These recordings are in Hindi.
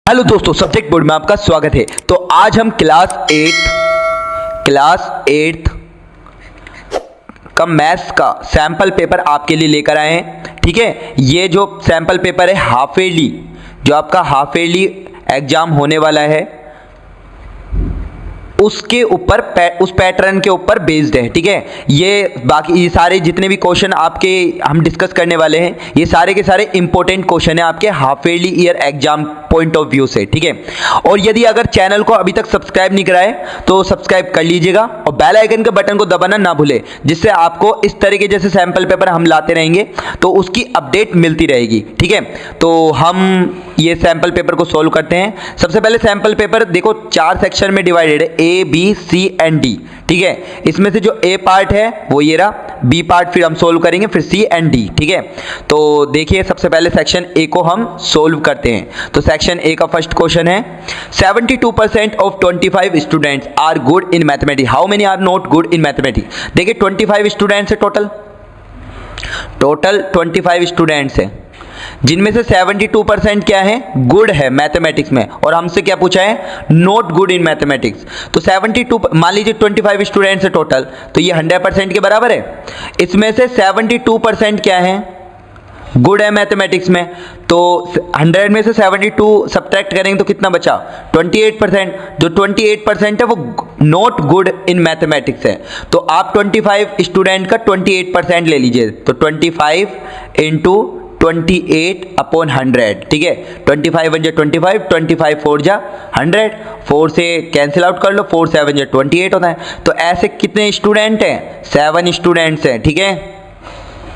हेलो दोस्तों, सब्जेक्ट बोर्ड में आपका स्वागत है। तो आज हम क्लास 8 का मैथ्स का सैंपल पेपर आपके लिए लेकर आए हैं। ठीक है, ये जो सैंपल पेपर है हाफ ईयरली, जो आपका हाफ ईयरली एग्जाम होने वाला है उसके ऊपर उस पैटर्न के ऊपर बेस्ड है। ठीक है, ये सारे जितने भी क्वेश्चन आपके हम डिस्कस करने वाले हैं, ये सारे के सारे इंपॉर्टेंट क्वेश्चन है आपके half yearly year exam point of view से। ठीक है, और यदि अगर चैनल को अभी तक सब्सक्राइब नहीं कराए तो सब्सक्राइब कर लीजिएगा और बेल आइकन के बटन को दबाना ना भूले, जिससे आपको इस तरह के जैसे सैंपल पेपर हम लाते रहेंगे तो उसकी अपडेट मिलती रहेगी। ठीक है, तो हम ये सैंपल पेपर को सोल्व करते हैं। सबसे पहले सैंपल पेपर देखो 4 सेक्शन में डिवाइडेड है, A B C and D. ठीक है, इसमें से जो ए पार्ट है वो ये रहा, बी पार्ट फिर हम सोल्व करेंगे, फिर सी एंड डी। ठीक है, तो देखिए सबसे पहले सेक्शन ए को हम सोल्व करते हैं। तो सेक्शन ए का फर्स्ट क्वेश्चन है 72% of 25 students are good in mathematics, how many are not good in mathematics. देखिए 25 स्टूडेंट्स है, टोटल 25 स्टूडेंट्स है, जिनमें से 72% क्या है, गुड है मैथमेटिक्स में, और हमसे क्या पूछा है, नॉट गुड इन मैथमेटिक्स। तो 72 मान लीजिए 25 स्टूडेंट्स है टोटल, तो ये 100% के बराबर है। इसमें से 72% क्या है, गुड है मैथमेटिक्स में, तो 100 में से 72 सब्ट्रैक्ट करेंगे तो कितना बचा, 28%। जो 28% है वो नॉट गुड इन मैथमेटिक्स है। तो आप 25 स्टूडेंट का 28% ले लीजिए, तो 25 इंटू 28 अपॉन 100। ठीक है, 25 1 जा 25, 25 4 जा 100, 4 से कैंसिल आउट कर लो, 4 7 जा 28 होता है। तो ऐसे कितने स्टूडेंट हैं, 7 स्टूडेंट्स हैं। ठीक है,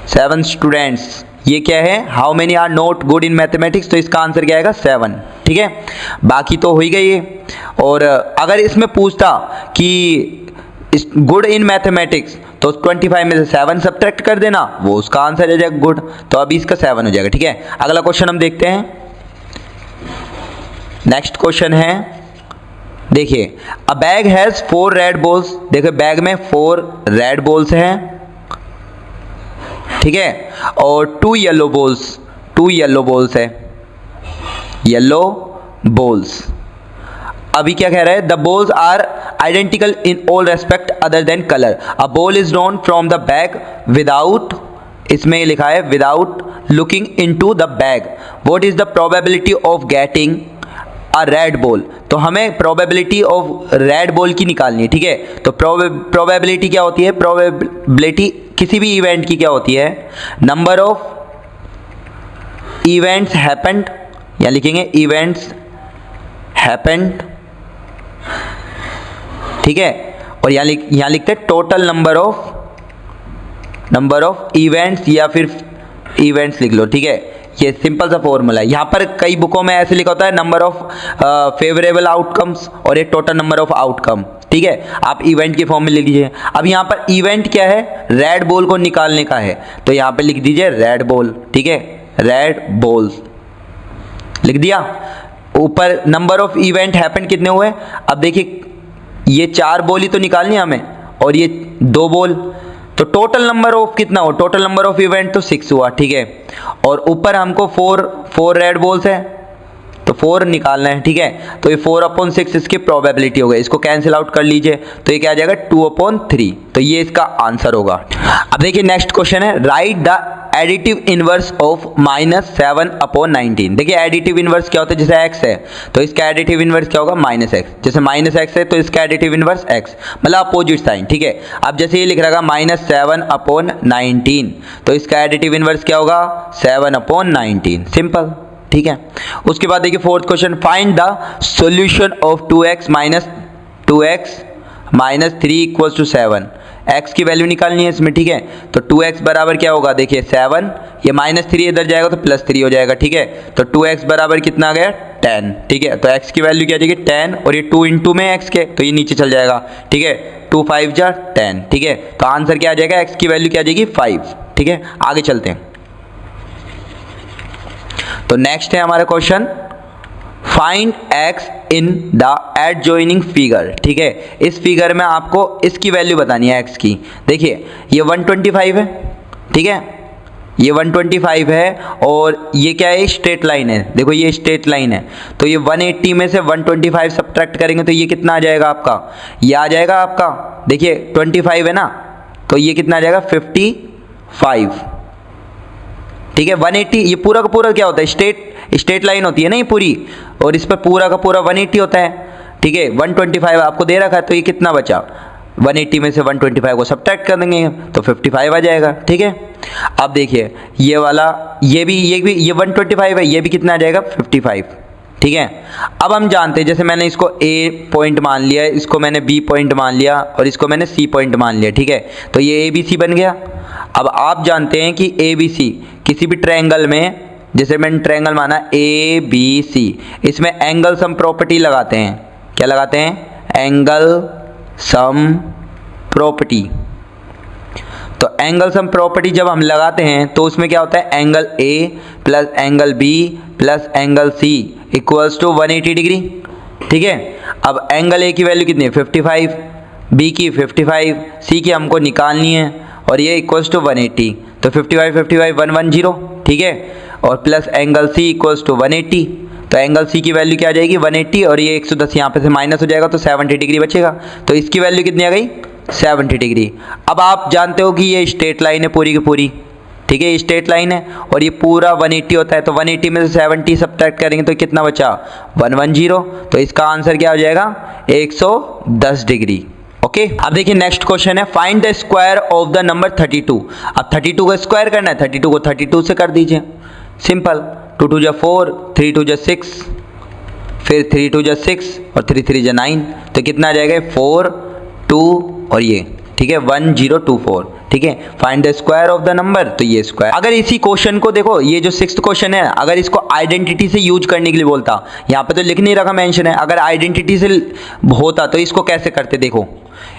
7 स्टूडेंट्स। ये क्या है, how many are not good in mathematics, तो इसका आंसर क्या आएगा, 7। ठीक है, बाकी तो हो ही गई है। और अगर इसमें पूछता कि गुड इन मैथमेटिक्स, तो 25 में से 7 सब्ट्रैक्ट कर देना, वो उसका आंसर हो जाएगा गुड, तो अभी इसका 7 हो जाएगा। ठीक है, अगला क्वेश्चन हम देखते हैं। नेक्स्ट क्वेश्चन है, देखिए a bag has 4 red balls. देखिए बैग में 4 रेड बॉल्स हैं, ठीक है, और 2 येलो बॉल्स है, येलो बॉल्स। अभी क्या कह रहा है, the balls are identical in all respect other than colour, a ball is drawn from the bag without, इसमें लिखा है without looking into the bag, what is the probability of getting a red ball. तो हमें प्रोबेबिलिटी ऑफ रेड बॉल की निकालनी है। ठीक है, तो प्रोबेबिलिटी क्या होती है, प्रोबेबिलिटी किसी भी इवेंट की क्या होती है, नंबर ऑफ इवेंट्स हैपेंड, या लिखेंगे इवेंट्स हैपेंड। ठीक है, और यहाँ लिखते हैं टोटल नंबर ऑफ इवेंट्स, या फिर इवेंट्स लिख लो। ठीक है, ये सिंपल सा फॉर्मूला है। यहाँ पर कई बुकों में ऐसे लिखा होता है नंबर ऑफ फेवरेबल आउटकम्स और ये टोटल नंबर ऑफ आउटकम। ठीक है, आप इवेंट के फॉर्म में लिख लीजिए। अब यहाँ पर इवेंट क्या है, रेड बॉल को निकालने का है, तो यहाँ पे लिख दीजिए रेड बॉल। ठीक है, रेड बॉल्स लिख दिया। ऊपर नंबर ऑफ इवेंट हैपन कितने हुए, अब देखिए ये 4 बॉल ही तो निकालनी है हमें, और ये 2 बॉल, तो टोटल नंबर ऑफ कितना हो, टोटल नंबर ऑफ इवेंट तो 6 हुआ। ठीक है, और ऊपर हमको 4 रेड बॉल्स है, तो 4 निकालना है। ठीक है, तो ये 4/6 इसकी प्रोबेबिलिटी हो गई, इसको कैंसिल आउट कर लीजिए, तो ये क्या आ जाएगा 2/3, तो ये इसका आंसर होगा। अब देखिए नेक्स्ट क्वेश्चन है, right the additive inverse of -7/19। देखिए एडिटिव इनवर्स क्या होता है, जैसे x है तो इसका एडिटिव इनवर्स क्या होगा, -x, जैसे -x है तो इसका एडिटिव इनवर्स x, मतलब अपोजिट साइन। ठीक है, अब जैसे ये लिख रहा है -7/19, तो इसका एडिटिव इनवर्स क्या होगा, 7/19, सिंपल। ठीक है, उसके बाद देखिए fourth question, find the solution of 2x - 3 = 7। x की वैल्यू निकालनी है इसमें। ठीक है, तो 2x बराबर क्या होगा, देखिए 7, ये -3 इधर जाएगा तो +3 हो जाएगा। ठीक है, तो 2x बराबर कितना आ गया, 10। ठीक है, तो x की वैल्यू क्या आ जाएगी 10, और ये 2 इंटू में x के, तो ये नीचे चल जाएगा। ठीक है, 2 5 जा 10। ठीक है, तो आंसर क्या आ जाएगा, x की वैल्यू क्या आ जाएगी 5। ठीक है, आगे चलते हैं। तो नेक्स्ट है हमारा question, find x in the adjoining figure. ठीक है, इस फिगर में आपको इसकी वैल्यू बतानी है x की। देखिए ये 125 है, ठीक है, ये 125 है और ये क्या है, स्ट्रेट लाइन है, देखो ये स्ट्रेट लाइन है, तो ये 180 में से 125 सब्ट्रैक्ट करेंगे तो ये कितना आ जाएगा आपका, ये आ जाएगा आपका, देखिए 25 है ना, तो ये कितना आ जाएगा 55, ठीक है। 180 ये पूरा का पूरा क्या होता है, स्ट्रेट लाइन होती है ना ये पूरी, और इस पर पूरा का पूरा 180 होता है, ठीक है। 125 आपको दे रखा है, तो ये कितना बचा, 180 में से 125 को सब्ट्रैक्ट कर देंगे तो 55 आ जाएगा, ठीक है। अब देखिए ये वाला, ये भी ये 125 है, ये भी कितना आ जाएगा 55, ठीक है। अब हम जानते हैं, जैसे मैंने इसको ए पॉइंट मान लिया, इसको मैंने बी पॉइंट मान लिया और इसको मैंने सी पॉइंट मान लिया, ठीक है, तो ये ए बी सी बन गया। अब आप जानते हैं कि ए बी सी किसी भी ट्रायंगल में, जैसे मैंने ट्रायंगल माना ए बी सी, इसमें एंगल सम प्रॉपर्टी लगाते हैं, क्या लगाते हैं, एंगल सम प्रॉपर्टी। तो एंगल सम प्रॉपर्टी जब हम लगाते हैं तो उसमें क्या होता है, angle A plus angle B plus angle C equals to 180 degree, ठीक है। अब एंगल ए की वैल्यू कितनी है 55, बी की 55, सी की हमको निकालनी है और ये इक्वल्स टू 180, तो 55 55 110, ठीक है, और plus angle C equals to 180, तो एंगल सी की वैल्यू क्या आ जाएगी 180 और ये 110 यहाँ पे से माइनस हो जाएगा तो 70 डिग्री बचेगा, तो इसकी वैल्यू कितनी आ गई 70 डिग्री। अब आप जानते हो कि ये स्ट्रेट लाइन है पूरी की पूरी, ठीक है, ये स्ट्रेट लाइन है और ये पूरा 180 होता है, तो 180 में से 70 सब्ट्रैक्ट करेंगे तो कितना बचा 110, तो इसका आंसर क्या हो जाएगा 110 डिग्री, ओके। अब देखिए नेक्स्ट क्वेश्चन है, find the square of the number 32। अब 32 का स्क्वायर करना है, 32 को 32 से कर दीजिए, सिंपल, 2 2 जा 4, 3 2 जा 6, फिर 3 2 जा 6 और 3 3 जा 9, तो कितना आ जाएगा 4 2 और ये, ठीक है 1024, ठीक है। Find the square of the number, तो ये स्क्वायर। अगर इसी क्वेश्चन को देखो, ये जो 6th क्वेश्चन है, अगर इसको आइडेंटिटी से यूज करने के लिए बोलता, यहाँ पे तो लिख नहीं रखा मेंशन है, अगर आइडेंटिटी से होता तो इसको कैसे करते, देखो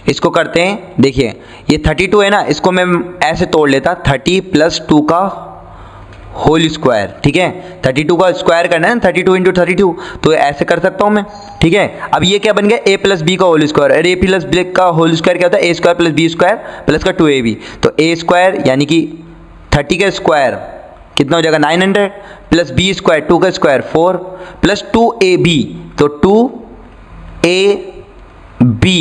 इसको करते हैं, देखिए ये 32 है ना, इसको मैं ऐसे तोड़ लेता 30 + 2 का होल स्क्वायर, ठीक है, 32 का स्क्वायर करना है ना, 32 × 32, तो ऐसे कर सकता हूँ मैं, ठीक है। अब ये क्या बन गया a + b का होल स्क्वायर, और a + b का होल स्क्वायर क्या होता है, a² + b² प्लस का 2ab, तो a² यानी कि 30 का स्क्वायर कितना हो जाएगा 900 प्लस b² 2 का स्क्वायर 4 प्लस 2ab, तो 2ab,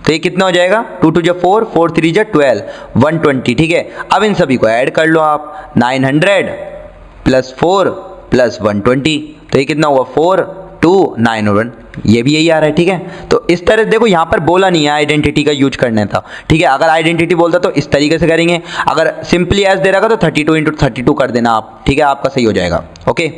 तो ये कितना हो जाएगा 2 2 जा 4, 4 3 जा 12, 120, ठीक है। अब इन सभी को ऐड कर लो आप, 900 प्लस 4 प्लस 120, तो ये कितना हुआ 4 2 9 और 1, ये भी यही आ रहा है, ठीक है। तो इस तरह देखो यहाँ पर बोला नहीं है आइडेंटिटी का यूज करना था, ठीक है, अगर आइडेंटिटी बोलता तो इस तरीके से करेंगे, अगर सिंपली एज दे रखा तो 32 × 32 कर देना आप, ठीक है, आपका सही हो जाएगा, ओके।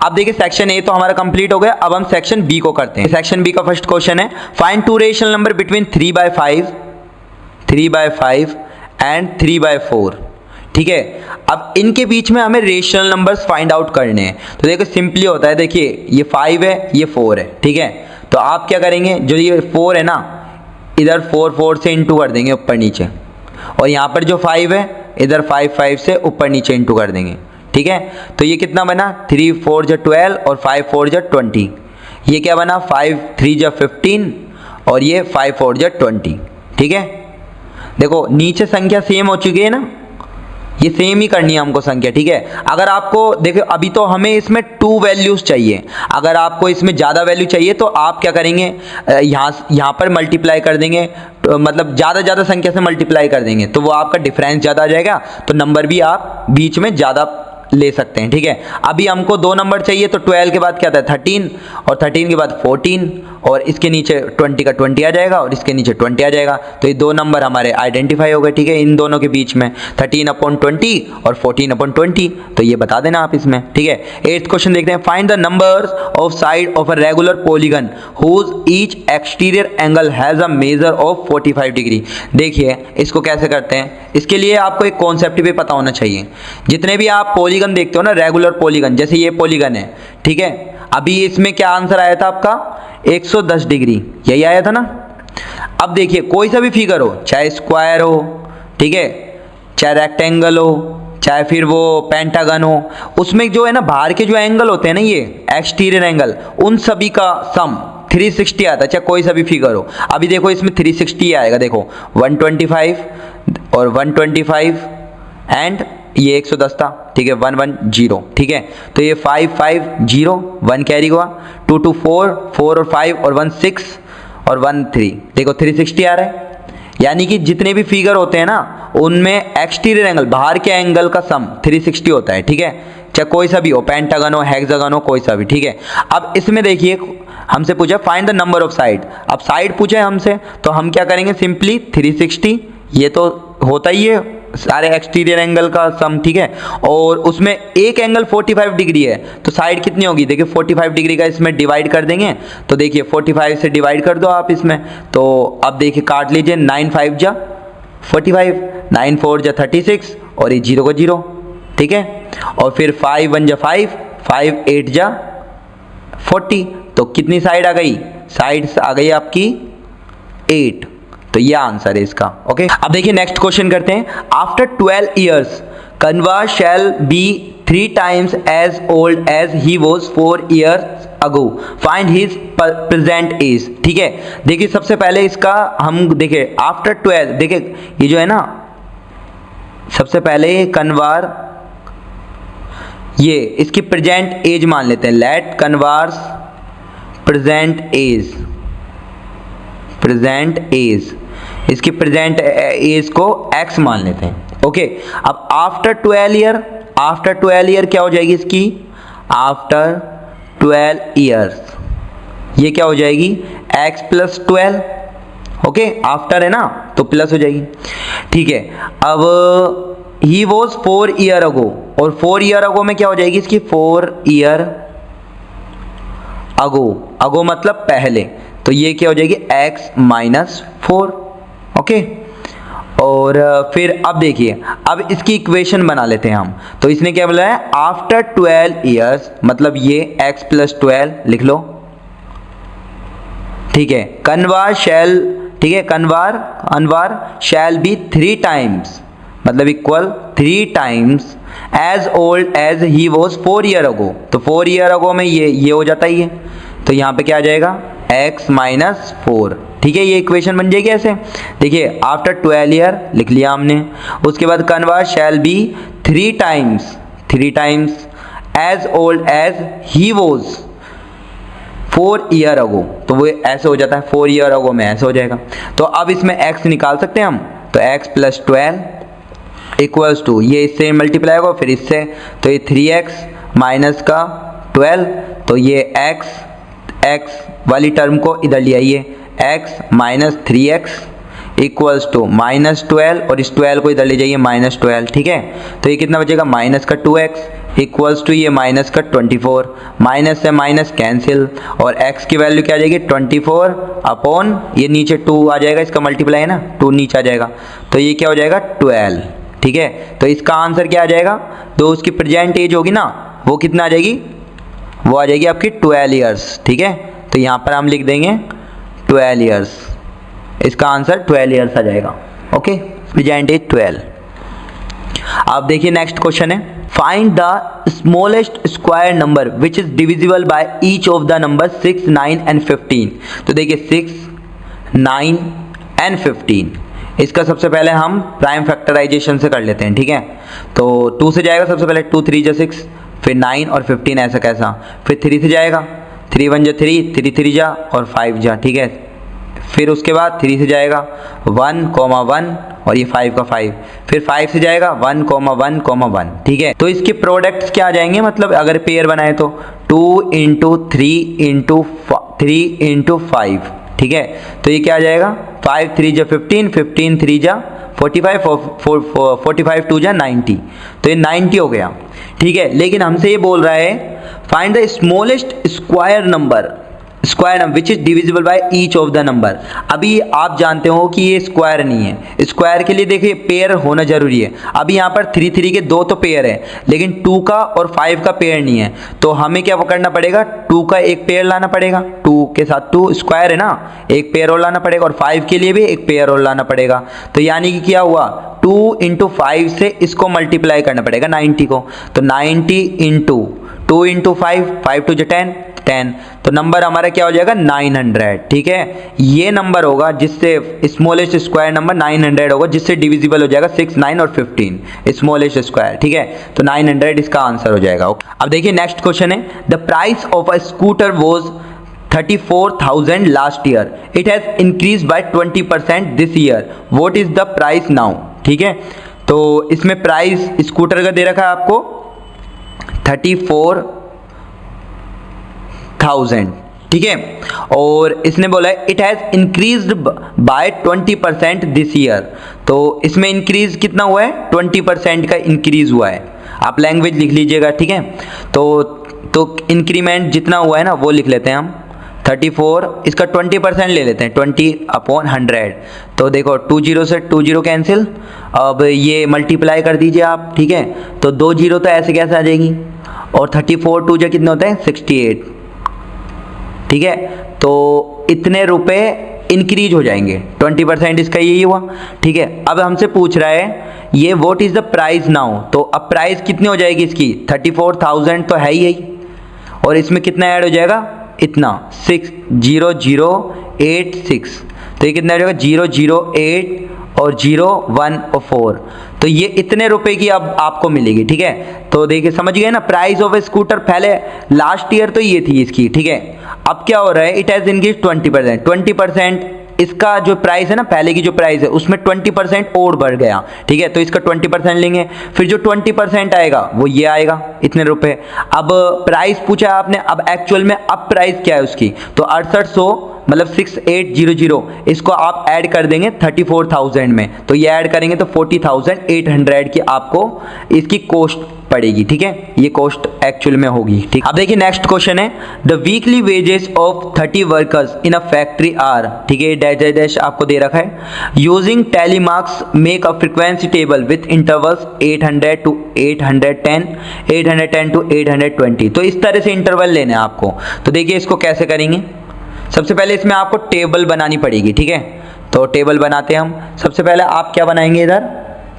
अब देखिए सेक्शन ए तो हमारा कंप्लीट हो गया, अब हम सेक्शन बी को करते हैं। सेक्शन बी का फर्स्ट क्वेश्चन है, find 2 rational number between 3/5 and 3/4, ठीक है। अब इनके बीच में हमें रेशनल नंबर्स फाइंड आउट करने हैं, तो देखो सिंपली होता है, देखिए ये 5 है, ये 4 है, ठीक है, तो आप क्या करेंगे, जो ये 4 है ना, इधर 4 4 से इंटू कर देंगे ऊपर नीचे, और यहाँ पर जो 5 है इधर 5 5 से ऊपर नीचे इंटू कर देंगे, ठीक है। तो ये कितना बना 3 4 जा 12 और 5 4 जा 20, ये क्या बना 5 3 जा 15 और ये 5 4 जा 20, ठीक है। देखो नीचे संख्या सेम हो चुकी है ना, ये सेम ही करनी है हमको संख्या, ठीक है। अगर आपको देखो अभी तो हमें इसमें 2 वैल्यूज चाहिए, अगर आपको इसमें ज़्यादा वैल्यू चाहिए तो आप क्या करेंगे, यहाँ पर मल्टीप्लाई कर देंगे, तो मतलब ज़्यादा संख्या से मल्टीप्लाई कर देंगे, तो वो आपका डिफरेंस ज़्यादा आ जाएगा, तो नंबर भी आप बीच में ज़्यादा ले सकते हैं, ठीक है। अभी हमको 2 नंबर चाहिए, तो 12 के बाद क्या था 13 और 13 के बाद 14 और इसके नीचे 20 का 20 आ जाएगा और इसके नीचे 20 आ जाएगा, तो ये 2 नंबर हमारे आइडेंटिफाई हो गए, ठीक है। इन दोनों के बीच में 13/20 और 14/20, तो ये बता देना आप इसमें, ठीक है। 8th क्वेश्चन देखते हैं, find the numbers of side of a regular polygon whose each exterior angle has a measure of 45 degree. देखिए इसको कैसे करते हैं, इसके लिए आपको एक कॉन्सेप्ट भी पता होना चाहिए। जितने भी आप पॉलीगन देखते हो ना, रेगुलर पॉलीगन, जैसे ये पॉलीगन है, ठीक है, अभी इसमें क्या आंसर आया था आपका 110 डिग्री, यही आया था ना। अब देखिए कोई सा भी फिगर हो, चाहे स्क्वायर हो, ठीक है, चाहे रेक्टेंगल हो, चाहे फिर वो पेंटागन हो, उसमें जो है ना बाहर के जो एंगल होते हैं ना, ये एक्सटीरियर एंगल, उन सभी का सम 360 आता है, चाहे कोई सा भी फिगर हो। अभी देखो इसमें 360 आएगा, देखो 125 और 125 एंड ये 110 था, ठीक है, 110, ठीक है। तो ये 550, 1 कैरी हुआ, 2 2 4, 4 और 5 और 1 6 और 1 3, देखो 360 आ रहा है। यानी कि जितने भी फिगर होते हैं ना उनमें एक्सटीरियर एंगल, बाहर के एंगल का सम 360 होता है, ठीक है, चाहे कोई सा भी हो, पेंटागन हो, हेक्सागन हो, कोई सा भी, ठीक है। अब इसमें देखिए हमसे पूछा find the number of side. अब साइड पूछे हमसे तो हम क्या करेंगे, सिंपली 360, ये तो होता ही है सारे एक्सटीरियर एंगल का सम, ठीक है, और उसमें एक एंगल 45 डिग्री है तो साइड कितनी होगी, देखिए 45 डिग्री का इसमें डिवाइड कर देंगे। तो देखिए 45 से डिवाइड कर दो आप इसमें, तो अब देखिए काट लीजिए, 9 5 जा 45, 9 4 जा 36 और ये 0 को 0, ठीक है, और फिर 5 1 जा 5, 5 8 जा 40, तो कितनी साइड आ गई, साइड्स आ गई आपकी 8। तो ये आंसर है इसका, ओके। अब देखिए नेक्स्ट क्वेश्चन करते हैं। After 12 years Kanva shell be 3 times as old as he was 4 years ago, find his present age, ठीक है। देखिए सबसे पहले इसका हम देखिए आफ्टर 12, देखिए ये जो है ना, सबसे पहले कन्वार, ये इसकी प्रेजेंट एज मान लेते हैं, let converse present age, present age, इसकी प्रेजेंट एज को x मान लेते हैं, ओके। अब आफ्टर 12 ईयर, आफ्टर 12 ईयर क्या हो जाएगी इसकी, आफ्टर 12 ईयर्स ये क्या हो जाएगी, x प्लस 12, ओके, आफ्टर है ना तो प्लस हो जाएगी, ठीक है। अब ही वॉज 4 ईयर अगो, और 4 ईयर अगो में क्या हो जाएगी इसकी, 4 ईयर अगो, अगो मतलब पहले, तो ये क्या हो जाएगी x माइनस 4, ओके। और फिर अब देखिए, अब इसकी इक्वेशन बना लेते हैं हम। तो इसने क्या बोला है, आफ्टर 12 ईयर्स, मतलब ये x प्लस 12 लिख लो, ठीक है। कन्वार शैल, ठीक है, कन्वार शैल बी 3 times, मतलब equal 3 times as old as he was 4 year ago, तो 4 ईयर अगो में ये हो जाता ही है, तो यहाँ पे क्या आ जाएगा, x माइनस 4, ठीक है। ये इक्वेशन बन जाएगी ऐसे, देखिए आफ्टर 12 ईयर लिख लिया हमने, उसके बाद Kanwar shall be 3 times as old as he was 4 year ago, तो वो ऐसे हो जाता है, 4 ईयर अगो में ऐसे हो जाएगा। तो अब इसमें x निकाल सकते हैं हम, तो x प्लस 12 इक्वल्स टू, ये इससे मल्टीप्लाई होगा फिर इससे, तो ये 3x माइनस का 12, तो ये x वाली टर्म को इधर ले आइए, x minus 3x equals to minus 12, और इस 12 को इधर ले जाइए माइनस 12, ठीक है। तो ये कितना बचेगा, माइनस का 2x इक्वल्स टू ये माइनस का 24, माइनस से माइनस कैंसिल, और x की वैल्यू क्या आ जाएगी, 24 अपॉन ये नीचे 2 आ जाएगा, इसका मल्टीप्लाई है ना, 2 नीचे आ जाएगा, तो ये क्या हो जाएगा 12, ठीक है। तो इसका आंसर क्या आ जाएगा, तो उसकी प्रेजेंट एज होगी ना, वो कितना आ जाएगी, वो आ जाएगी आपकी 12 ईयर्स, ठीक है। तो यहाँ पर हम लिख देंगे 12 ईयर्स, इसका आंसर 12 ईयर्स आ जाएगा, ओके, प्रेजेंट एज 12। अब देखिए नेक्स्ट क्वेश्चन है, find the smallest square number which is divisible by each of the number 6 9 and 15। तो देखिए 6 9 एंड 15, इसका सबसे पहले हम प्राइम फैक्टराइजेशन से कर लेते हैं, ठीक है। तो 2 से जाएगा सबसे पहले, 2 3 जा 6, फिर 9 और 15 ऐसा कैसा, फिर 3 से जाएगा, 3 1 जा 3, 3 3 जा और 5 जा, ठीक है। फिर उसके बाद 3 से जाएगा 1 1 और ये 5 का 5, फिर 5 से जाएगा 1 1 1, ठीक है। तो इसके प्रोडक्ट्स क्या आ जाएंगे, मतलब अगर पेयर बनाए तो 2 इंटू 3 इंटू 3 इंटू 5, ठीक है। तो ये क्या आ जाएगा, 5 3 जा 15, 15 3 जा 45, 45 2 जा 90, तो ये 90 हो गया, ठीक है। लेकिन हमसे ये बोल रहा है find the smallest square number which is divisible by each of the number. अभी आप जानते हो कि ये स्क्वायर नहीं है, स्क्वायर के लिए देखिए पेयर होना जरूरी है। अभी यहाँ पर 3 3 के 2 तो पेयर है, लेकिन 2 का और 5 का पेयर नहीं है, तो हमें क्या करना पड़ेगा, 2 का एक पेयर लाना पड़ेगा, 2 के साथ 2 स्क्वायर है ना, एक पेयर और लाना पड़ेगा, और 5 के लिए भी एक पेयर और लाना पड़ेगा। तो यानी कि क्या हुआ, 2 इंटू 5 से इसको मल्टीप्लाई करना पड़ेगा 90 को, तो 90 इंटू 2 इंटू 5, 5 2 जा 10, 10, तो नंबर हमारा क्या हो जाएगा 900, ठीक है। ये नंबर होगा जिससे स्मॉलेस्ट स्क्वायर नंबर 900 होगा, जिससे डिविजिबल हो जाएगा 6, 9 और 15 स्मॉलेस्ट स्क्वायर, ठीक है। तो 900 इसका आंसर हो जाएगा। अब देखिए नेक्स्ट क्वेश्चन है, the price of a scooter was 34,000 last year, it has increase by 20% this year, what is the price now, ठीक है। तो इसमें प्राइस स्कूटर का दे रखा है आपको 34,000, ठीक है। और इसने बोला है it has increased by 20% this year, तो इसमें इंक्रीज कितना हुआ है 20% का इंक्रीज हुआ है। आप लैंग्वेज लिख लीजिएगा, ठीक है। तो इंक्रीमेंट जितना हुआ है ना वो लिख लेते हैं हम 34, इसका 20% ले लेते हैं 20/100। तो देखो 20 से 20 कैंसिल, अब ये मल्टीप्लाई कर दीजिए आप, ठीक है। तो 2 जीरो तो ऐसे कैसे आ जाएगी, और 34 2 जो कितने होते हैं 68, ठीक है। तो इतने रुपए इंक्रीज हो जाएंगे, 20% इसका यही हुआ, ठीक है। अब हमसे पूछ रहा है ये what is the price now, तो अब प्राइस कितनी हो जाएगी इसकी 34,000 तो है ही यही, और इसमें कितना ऐड हो जाएगा इतना 60086, तो ये कितना हो जाएगा 008 और 0 1 और 4, तो ये इतने रुपए की अब आपको मिलेगी, ठीक है। तो देखिए समझ गए ना, प्राइस ऑफ ए स्कूटर पहले लास्ट ईयर तो ये थी इसकी, ठीक है। अब क्या हो रहा है, इट हैज इंक्रीज 20%, इसका जो प्राइस है ना, पहले की जो प्राइस है उसमें 20% और बढ़ गया, ठीक है। तो इसका 20% लेंगे, फिर जो 20% आएगा वो ये आएगा इतने रुपए। अब प्राइस पूछा आपने, अब एक्चुअल में अब प्राइस क्या है उसकी, तो 6800 मतलब 6800, इसको आप ऐड कर देंगे 34,000 में, तो ये ऐड करेंगे तो 40,800 की आपको इसकी कॉस्ट पड़ेगी, ठीक है। ये कॉस्ट एक्चुअल में होगी, ठीक। अब देखिए नेक्स्ट क्वेश्चन है, the weekly wages of 30 workers in a factory are, ठीक है, डैश डैश डैश आपको दे रखा है, using tally marks make a frequency table with intervals 800 to 810, 810 to 820। तो इस तरह से इंटरवल लेने हैं आपको। तो देखिए इसको कैसे करेंगे, सबसे पहले इसमें आपको टेबल बनानी पड़ेगी, ठीक है। तो टेबल बनाते हैं हम। सबसे पहले आप क्या बनाएंगे, इधर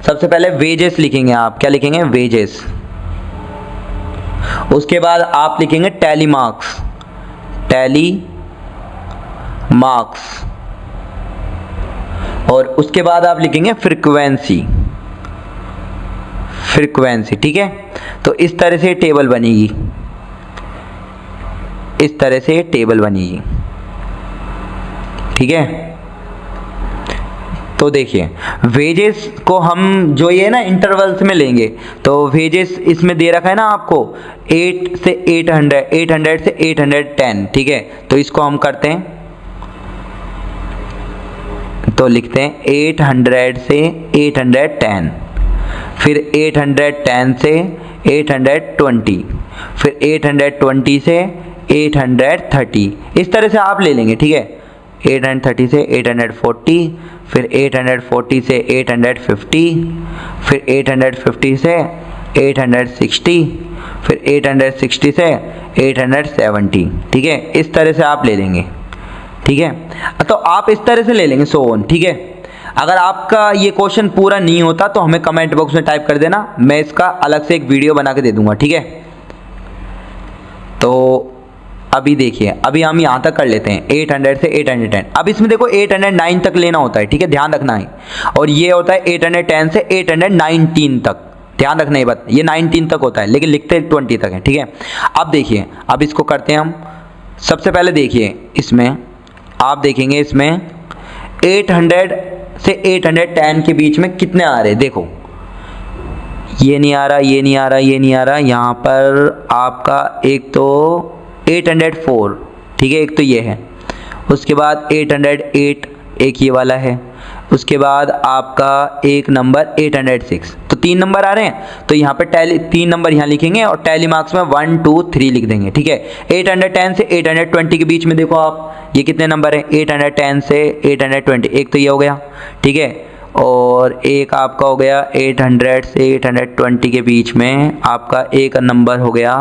सबसे पहले वेजेस लिखेंगे, आप क्या लिखेंगे वेजेस, उसके बाद आप लिखेंगे टैली मार्क्स, और उसके बाद आप लिखेंगे फ्रीक्वेंसी, ठीक है। तो इस तरह से टेबल बनेगी, इस तरह से टेबल बनेगी, ठीक है। तो देखिए वेजेस को हम जो ये ना इंटरवल्स में लेंगे, तो वेजेस इसमें दे रखा है ना आपको 8 से 800, 800 से 810, ठीक है। तो इसको हम करते हैं, तो लिखते हैं 800 से 810, फिर 810 से 820, फिर 820 से 830, इस तरह से आप ले लेंगे, ठीक है। 830 से 840, फिर 840 से 850, फिर 850 से 860, फिर 860 से 870, ठीक है। इस तरह से आप ले लेंगे, ठीक है। तो आप इस तरह से ले लेंगे सो ऑन, ठीक है। अगर आपका ये क्वेश्चन पूरा नहीं होता तो हमें कमेंट बॉक्स में टाइप कर देना, मैं इसका अलग से एक वीडियो बना के दे दूंगा, ठीक है। तो अभी देखिए, अभी हम यहाँ तक कर लेते हैं 800 से 810। अब इसमें देखो 809 तक लेना होता है, ठीक है, ध्यान रखना है। और ये होता है 810 से 819 तक, ध्यान रखना है बात, ये 19 तक होता है लेकिन लिखते 20 तक है, ठीक है। अब देखिए, अब इसको करते हैं हम। सबसे पहले देखिए इसमें आप देखेंगे इसमें 800 से 810 के बीच में कितने आ रहे हैं, देखो ये नहीं आ रहा, ये नहीं आ रहा, ये नहीं आ रहा। यहाँ पर आपका एक तो 804, ठीक है, एक तो ये है, उसके बाद 808 एक ये वाला है, उसके बाद आपका एक नंबर 806, तो 3 नंबर आ रहे हैं। तो यहाँ पे टैली 3 नंबर यहाँ लिखेंगे और टैली मार्क्स में 1 2 3 लिख देंगे, ठीक है। 810 से 820 के बीच में देखो आप ये कितने नंबर हैं, 810 से 820, एक तो ये हो गया, ठीक है। और एक आपका हो गया 800 से 820 के बीच में आपका एक नंबर हो गया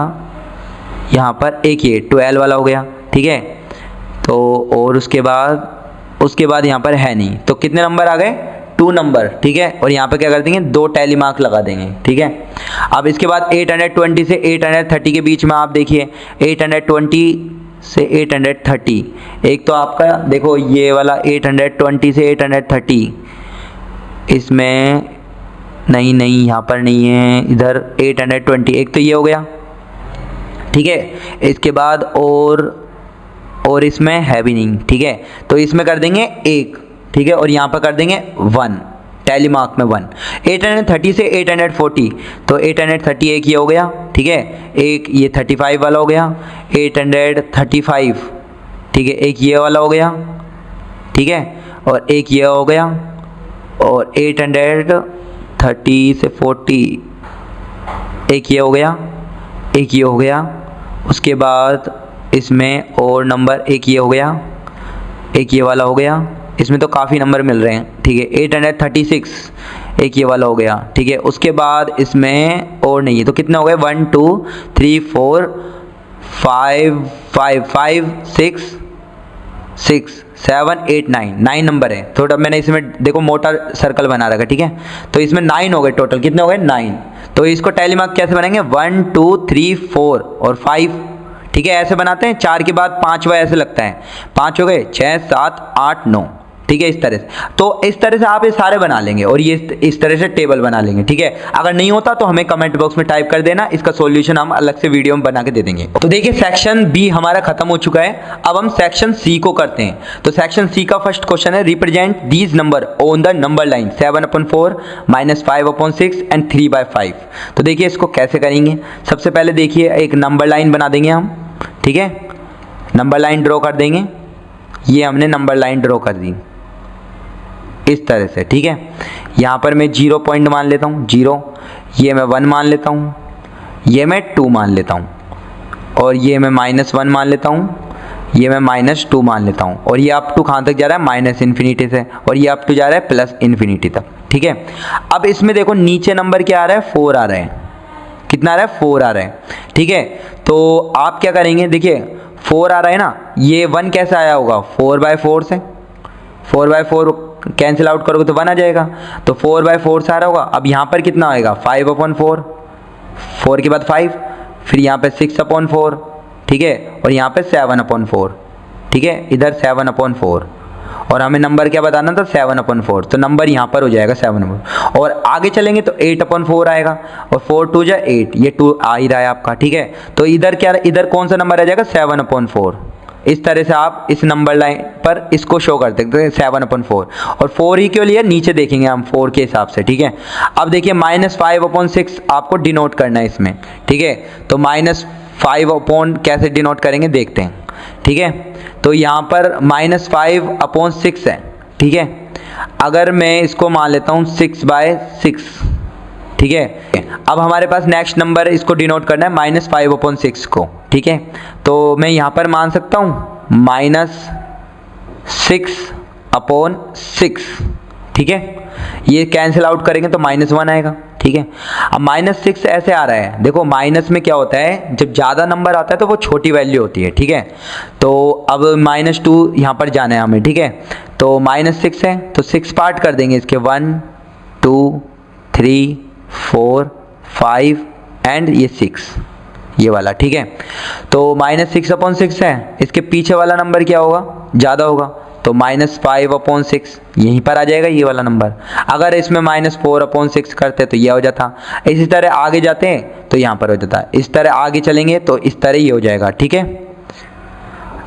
यहाँ पर, एक ये 12 वाला हो गया, ठीक है। तो और उसके बाद यहाँ पर है नहीं, तो कितने नंबर आ गए 2 नंबर, ठीक है। और यहाँ पर क्या कर देंगे 2 टैली मार्क लगा देंगे, ठीक है। अब इसके बाद 820 से 830 के बीच में आप देखिए 820 से 830, एक तो आपका देखो ये वाला 820 से 830, इसमें नहीं यहाँ पर नहीं है, इधर 820, एक तो ये हो गया, ठीक है। इसके बाद और इसमें है भी नहीं, ठीक है। तो इसमें कर देंगे 1, ठीक है, और यहाँ पर कर देंगे 1, टैली मार्क में 1। 830 से 840, तो 830 एक ये हो गया, ठीक है, एक ये 35 वाला हो गया, 835, ठीक है, एक ये वाला हो गया, ठीक है, और एक ये हो गया, और 830 से 40, एक ये हो गया, एक ये हो गया, उसके बाद इसमें और नंबर एक ये हो गया, एक ये वाला हो गया, इसमें तो काफ़ी नंबर मिल रहे हैं, ठीक है। 836, एक ये वाला हो गया, ठीक है। उसके बाद इसमें और नहीं है, तो कितने हो गए, 1 2 3 4 5 5 5 6 6 7 8 9, 9 नंबर है। थोड़ा मैंने इसमें देखो मोटा सर्कल बना रखा, ठीक है। तो इसमें 9 हो गए टोटल, कितने हो गए, 9। तो इसको टैली मार्क कैसे बनाएंगे, 1 2 3 4 और 5, ठीक है, ऐसे बनाते हैं। 4 के बाद 5वां ऐसे लगता है, 5 हो गए, 6 7 8 9, ठीक है, इस तरह से। तो इस तरह से आप ये सारे बना लेंगे और ये इस तरह से टेबल बना लेंगे, ठीक है। अगर नहीं होता तो हमें कमेंट बॉक्स में टाइप कर देना, इसका सॉल्यूशन हम अलग से वीडियो में बना के दे देंगे। तो देखिए सेक्शन बी हमारा खत्म हो चुका है, अब हम सेक्शन सी को करते हैं। तो सेक्शन सी का फर्स्ट क्वेश्चन है, represent these number on the number line 7/4 -5/6 and 3/5। तो देखिए इसको कैसे करेंगे। सबसे पहले देखिए एक नंबर लाइन बना देंगे हम, ठीक है, नंबर लाइन ड्रॉ कर देंगे। ये हमने नंबर लाइन ड्रॉ कर दी इस तरह से, ठीक है। यहाँ पर मैं 0 पॉइंट मान लेता हूँ, 0, ये मैं 1 मान लेता हूँ, ये मैं 2 मान लेता हूँ, और ये मैं -1 मान लेता हूँ, ये मैं -2 मान लेता हूँ, और ये अप टू कहाँ तक जा रहा है, -इन्फिनिटी से, और ये अप टू जा रहा है +इन्फिनिटी तक, ठीक है। अब इसमें देखो नीचे नंबर क्या आ रहा है, 4 आ रहा है, कितना आ रहा है, 4 आ रहा है, ठीक है। तो आप क्या करेंगे, देखिए 4 आ रहा है ना, ये 1 कैसे आया होगा, 4/4 से, 4/4 कैंसिल आउट करोगे तो 1 आ जाएगा, तो 4/4 से आ रहा होगा। अब यहाँ पर कितना आएगा, 5/4, 4 के बाद 5, फिर यहाँ पे 6/4, ठीक है, और यहाँ पे 7/4, ठीक है, इधर 7/4, और हमें नंबर क्या बताना था, 7/4, तो नंबर यहाँ पर हो जाएगा 7/4। और आगे चलेंगे तो 8/4 आएगा, और 4 2 जा 8, ये 2 आ ही रहा है आपका, ठीक है। तो इधर क्या, इधर कौन सा नंबर आ जाएगा, 7/4। इस तरह से आप इस नंबर लाइन पर इसको शो कर सकते हैं 7/4, और 4 ही क्यों लिया, नीचे देखेंगे हम 4 के हिसाब से, ठीक है। अब देखिए -5/6 आपको डिनोट करना है इसमें, ठीक है। तो -5 कैसे डिनोट करेंगे देखते हैं, ठीक है। तो यहाँ पर -5/6 है, ठीक है। अगर मैं इसको मान लेता हूँ 6/6, ठीक है। अब हमारे पास नेक्स्ट नंबर है, इसको डिनोट करना है -5/6 को, ठीक है। तो मैं यहाँ पर मान सकता हूँ -6/6, ठीक है। ये कैंसिल आउट करेंगे तो -1 आएगा, ठीक है। अब -6 ऐसे आ रहा है, देखो माइनस में क्या होता है, जब ज़्यादा नंबर आता है तो वो छोटी वैल्यू होती है, ठीक है। तो अब -2 यहाँ पर जाना है हमें, ठीक है। तो -6 है तो 6 पार्ट कर देंगे इसके, 1 2 3 4 5 एंड ये 6, ये वाला, ठीक है। तो -6/6 है, इसके पीछे वाला नंबर क्या होगा, ज़्यादा होगा, तो -5/6 यहीं पर आ जाएगा ये वाला नंबर। अगर इसमें -4/6 करते तो ये हो जाता, इसी तरह आगे जाते हैं तो यहाँ पर हो जाता, इस तरह आगे चलेंगे तो इस तरह ये हो जाएगा, ठीक है।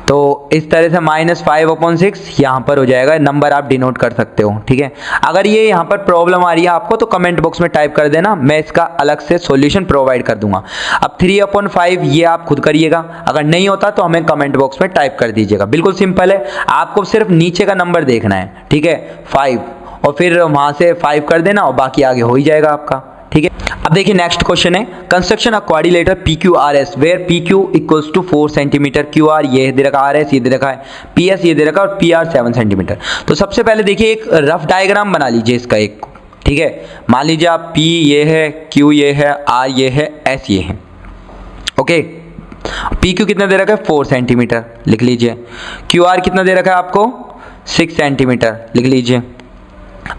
तो इस तरह से -5/6 यहाँ पर हो जाएगा, नंबर आप डिनोट कर सकते हो, ठीक है। अगर ये यहाँ पर प्रॉब्लम आ रही है आपको तो कमेंट बॉक्स में टाइप कर देना, मैं इसका अलग से सॉल्यूशन प्रोवाइड कर दूंगा। अब 3/5 ये आप खुद करिएगा, अगर नहीं होता तो हमें कमेंट बॉक्स में टाइप कर दीजिएगा। बिल्कुल सिंपल है, आपको सिर्फ नीचे का नंबर देखना है, ठीक है, 5, और फिर वहाँ से 5 कर देना और बाकी आगे हो ही जाएगा आपका, ठीक है। अब देखिए नेक्स्ट क्वेश्चन है, construction a quadrilateral PQRS where PQ equals to 4 centimetre, QR ये दे रखा, RS ये दे रखा है, PS ये दे रखा और PR 7 सेंटीमीटर। तो सबसे पहले देखिए एक रफ डायग्राम बना लीजिए इसका एक, ठीक है। मान लीजिए आप P ये है, Q ये है, R ये है, S ये है, ओके। PQ कितना दे रखा है, 4 सेंटीमीटर लिख लीजिए। QR कितना दे रखा है आपको, 6 सेंटीमीटर लिख लीजिए।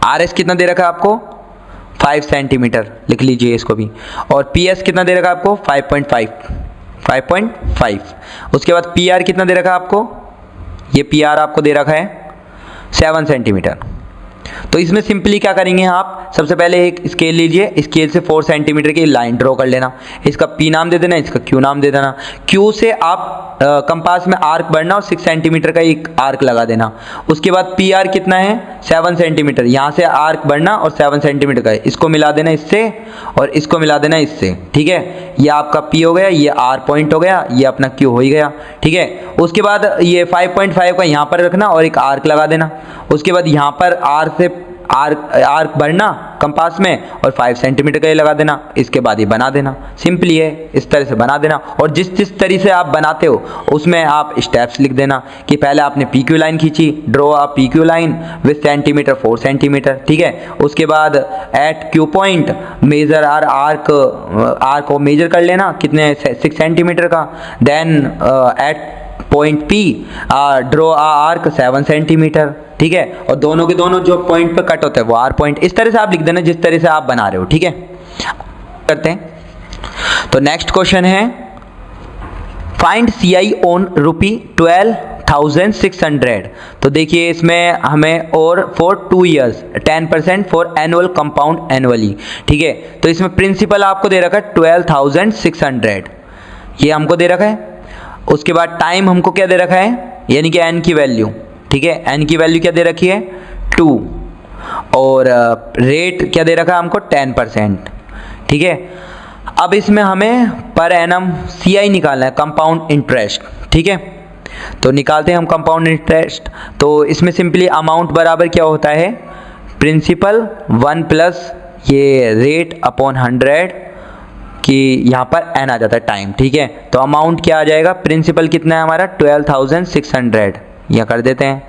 RS कितना दे रखा है आपको, 5 सेंटीमीटर लिख लीजिए इसको भी। और PS कितना दे रखा है आपको, 5.5, 5.5। उसके बाद पी आर कितना दे रखा है आपको, ये पी आर आपको दे रखा है 7 सेंटीमीटर। तो इसमें सिंपली क्या करेंगे आप, सबसे पहले एक स्केल लीजिए, स्केल से 4 सेंटीमीटर की लाइन ड्रॉ कर लेना, इसका P नाम दे देना, इसका Q नाम दे देना। Q से आप कंपास में आर्क बढ़ना और 6 सेंटीमीटर का एक आर्क लगा देना। उसके बाद PR कितना है 7 सेंटीमीटर, यहाँ से आर्क बढ़ना और 7 सेंटीमीटर का है, इसको मिला देना इससे और इसको मिला देना इससे, ठीक है। ये आपका P हो गया, ये R पॉइंट हो गया, ये अपना Q हो ही गया, ठीक है। उसके बाद ये 5.5 का यहाँ पर रखना और एक आर्क लगा देना। उसके बाद यहाँ पर R से आर्क बढ़ना कंपास में और 5 सेंटीमीटर का ये लगा देना, इसके बाद ये बना देना। सिंपली है, इस तरह से बना देना। और जिस तरीके से आप बनाते हो उसमें आप स्टेप्स लिख देना कि पहले आपने पी क्यू लाइन खींची, draw a P Q line with centimetre 4 centimetre, ठीक है। उसके बाद at Q point measure arc को मेजर कर लेना कितने 6 सेंटीमीटर का। Then at point P draw arc 7 centimetre, ठीक है। और दोनों के दोनों जो पॉइंट पे कट होते हैं वो R पॉइंट। इस तरह से आप लिख देना जिस तरह से आप बना रहे हो, ठीक है। करते हैं तो नेक्स्ट क्वेश्चन है फाइंड CI ऑन ₹12,600। तो देखिए इसमें हमें और for 2 years 10% for annual compound annually, ठीक है। तो इसमें प्रिंसिपल आपको दे रखा है 12,600, ये हमको दे रखा है। उसके बाद टाइम हमको क्या दे रखा है, यानी कि n की वैल्यू, ठीक है। n की वैल्यू क्या दे रखी है 2 और रेट क्या दे रखा है हमको 10%, ठीक है। अब इसमें हमें पर एनम CI निकालना है, कंपाउंड इंटरेस्ट, ठीक है। तो निकालते हैं हम कंपाउंड इंटरेस्ट। तो इसमें सिंपली अमाउंट बराबर क्या होता है, प्रिंसिपल 1 प्लस ये रेट अपॉन 100 कि यहाँ पर n आ जाता है टाइम, ठीक है। तो अमाउंट क्या आ जाएगा, प्रिंसिपल कितना है हमारा 12,600, यहाँ कर देते हैं।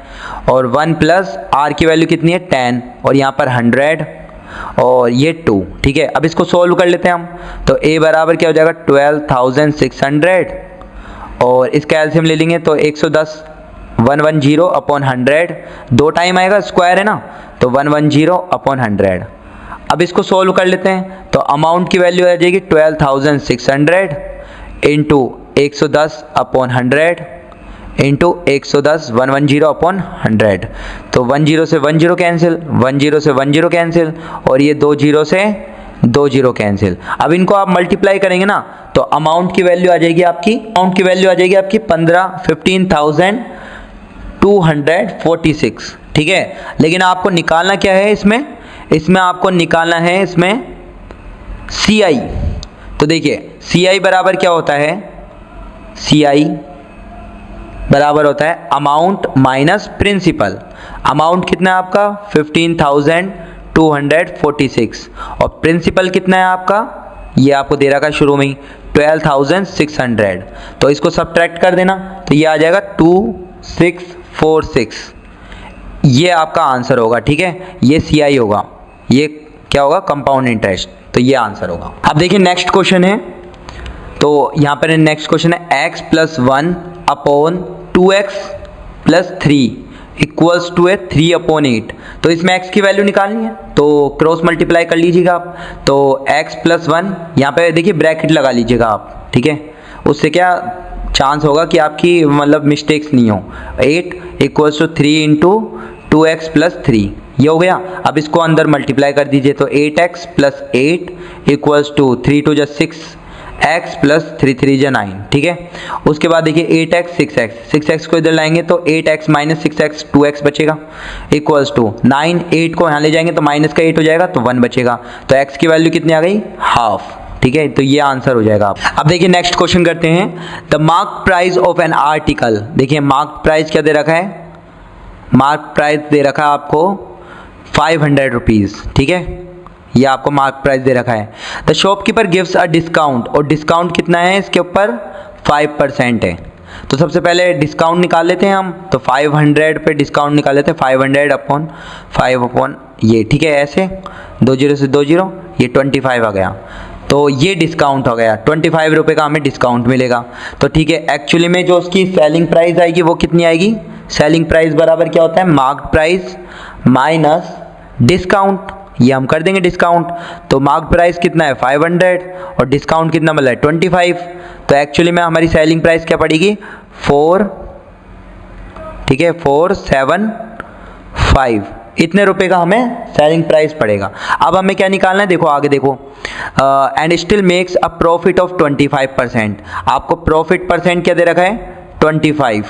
और 1 प्लस R की वैल्यू कितनी है 10 और यहाँ पर 100 और ये 2, ठीक है। अब इसको सोल्व कर लेते हैं हम। तो A बराबर क्या हो जाएगा 12,600 और इसका एलसीएम ले लेंगे तो 110 110 अपॉन 100, 2 टाइम आएगा, स्क्वायर है ना, तो 110 अपॉन 100। अब इसको सोल्व कर लेते हैं तो अमाउंट की वैल्यू आ जाएगी 12,600 इंटू 110 अपॉन 100 इंटू 110 110 अपॉन 100। तो 10 से 10 कैंसिल, 10 से 10 कैंसिल और ये 20 से 20 कैंसिल। अब इनको आप मल्टीप्लाई करेंगे ना तो अमाउंट की वैल्यू आ जाएगी आपकी 15,246, ठीक है। लेकिन आपको निकालना क्या है इसमें आपको निकालना है इसमें CI। तो देखिए CI बराबर क्या होता है, CI बराबर होता है अमाउंट माइनस प्रिंसिपल। अमाउंट कितना है आपका 15,246 और प्रिंसिपल कितना है आपका, ये आपको दे रखा है शुरू में ही 12,600। तो इसको सब्ट्रैक्ट कर देना तो ये आ जाएगा 2646, ये आपका आंसर होगा, ठीक है। ये CI होगा, ये क्या होगा कंपाउंड इंटरेस्ट, तो ये आंसर होगा। अब देखिए नेक्स्ट क्वेश्चन है, तो यहाँ पर नेक्स्ट क्वेश्चन है x + 1 upon 2x + 3 equals to 3/8। तो इसमें x की वैल्यू निकालनी है तो क्रॉस मल्टीप्लाई कर लीजिएगा आप। तो x + 1 यहाँ पे देखिए ब्रैकेट लगा लीजिएगा आप, ठीक है। उससे क्या चांस होगा कि आपकी मतलब मिस्टेक्स नहीं हो। 8 = 3 इंटू 2x + 3, ये हो गया। अब इसको अंदर मल्टीप्लाई कर दीजिए तो 8x + 8 इक्वल्स टू 3 × 2 = 6 x + 3 3 = 9, ठीक है। उसके बाद देखिए 8x 6x को इधर लाएंगे तो 8x - 6x 2x बचेगा इक्वल्स टू 9, 8 को यहाँ ले जाएंगे तो माइनस का 8 हो जाएगा तो 1 बचेगा। तो x की वैल्यू कितनी आ गई, हाफ, ठीक है। तो ये आंसर हो जाएगा आप। अब देखिए नेक्स्ट क्वेश्चन करते हैं, the mark price of an article. देखिए मार्क प्राइस क्या दे रखा है, मार्क प्राइस दे रखा है आपको 500 रुपीज़, ठीक है। ये आपको मार्क प्राइस दे रखा है। The shopkeeper gives a discount, और डिस्काउंट कितना है इसके ऊपर 5% है। तो सबसे पहले डिस्काउंट निकाल लेते हैं हम। तो 500 पे डिस्काउंट निकाल लेते हैं, 500 अपॉन 5 अपॉन ये, ठीक है। ऐसे 20 से 20 ये 25 आ गया। तो ये डिस्काउंट हो गया, 25 रुपये का हमें डिस्काउंट मिलेगा। तो ठीक है, एक्चुअली में जो उसकी सेलिंग प्राइस आएगी वो कितनी आएगी, सेलिंग प्राइस बराबर क्या होता है मार्क प्राइस माइनस डिस्काउंट, ये हम कर देंगे डिस्काउंट। तो मार्क प्राइस कितना है 500 और डिस्काउंट कितना मिला है 25। तो एक्चुअली में हमारी सेलिंग प्राइस क्या पड़ेगी 4, ठीक है 475, इतने रुपए का हमें सेलिंग प्राइस पड़ेगा। अब हमें क्या निकालना है, देखो आगे देखो, and still makes a profit of 25%। आपको प्रॉफिट परसेंट क्या दे रखा है 25,